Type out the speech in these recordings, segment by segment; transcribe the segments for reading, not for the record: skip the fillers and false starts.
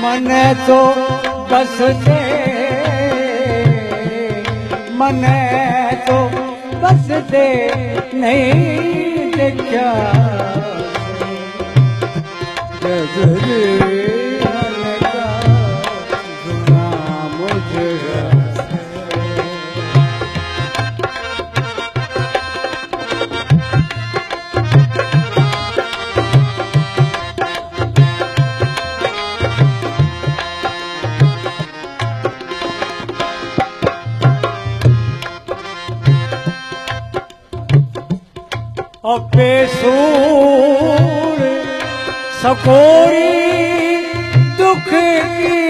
मने तो बस दे, मने तो बस दे नहीं देखा जगरे मन का गुना मुझे अपे सूर सकोरी दुख की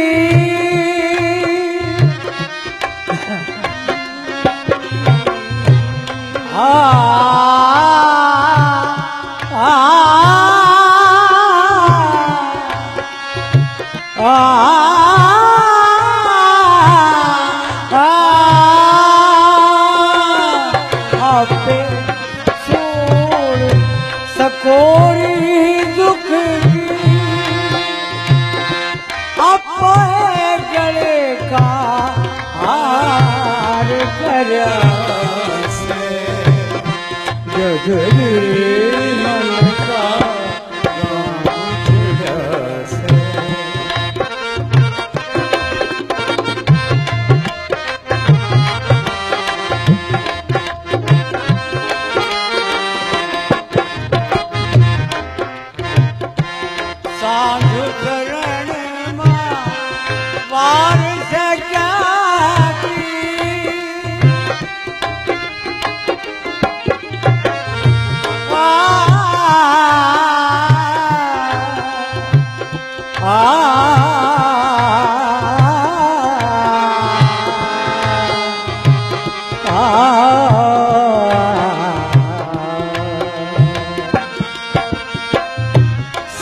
कोरी दुख अपने गले का हार करा जगरे मन का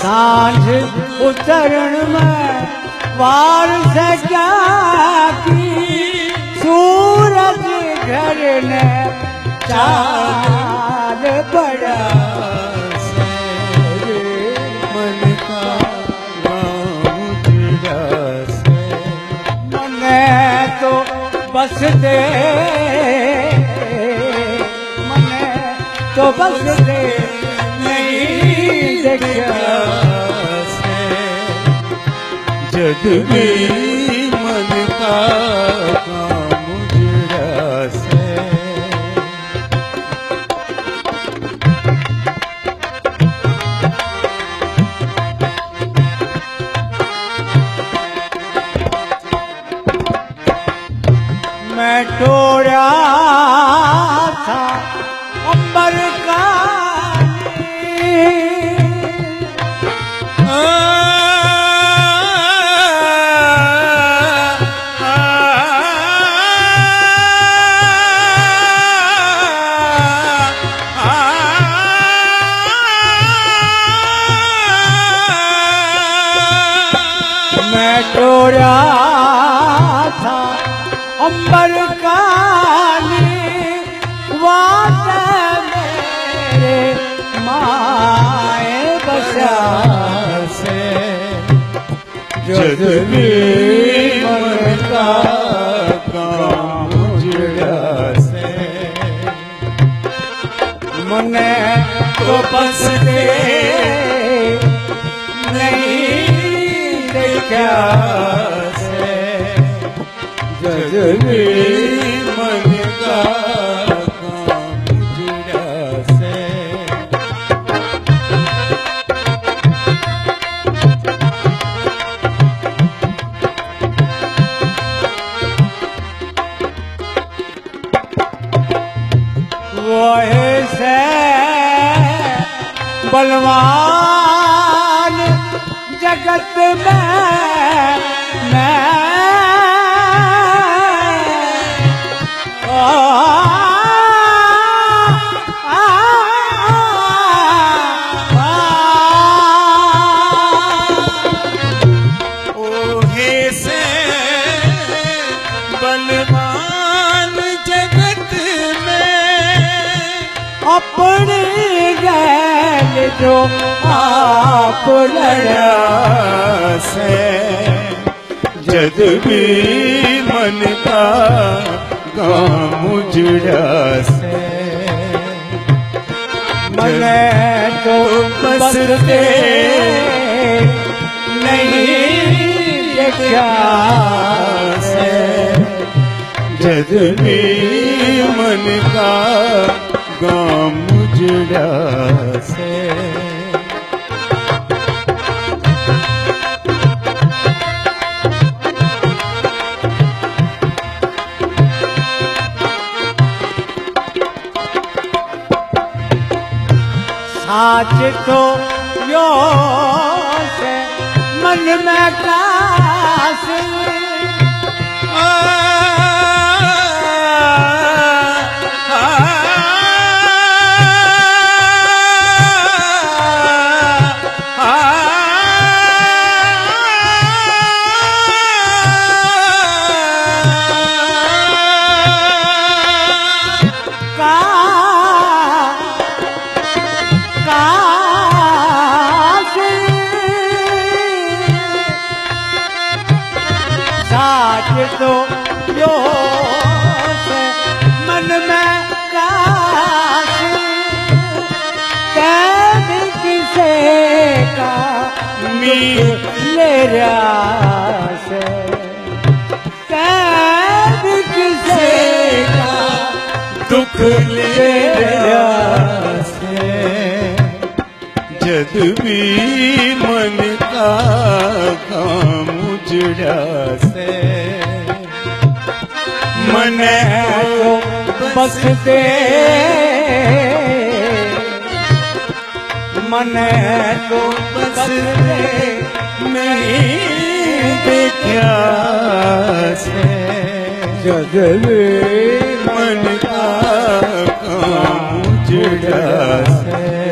सांझ उतरण में वार से क्या की सूरज घर ने चार बड़ा मन का मने तो बस दे, मने तो बस दे नहीं देखा जग भी मन का मुझरा से मैं टोरा था अंबर का टोरा था अंबर काली वात मेरे माए बसा से जग में मन का काम जुड़ा से मने तो बस दे नहीं देखा से जग में मन का काम जुड़ा से वही से बलवान जगत में मैं जो आप लड़ा से जद भी मन का काम उजड़ा से मने तो बस दे नहीं क्या से जद भी मन का काम उजड़ा से आज तो यो से मन में कास तो यो से मन में काश कैद किसे का मिले से कैद किसे का दुख ले से जद भी मन का काम उजड़ा से मन तो बस दे मन तो बस दे नहीं देखा से जद भी मन का काम उजड़ा से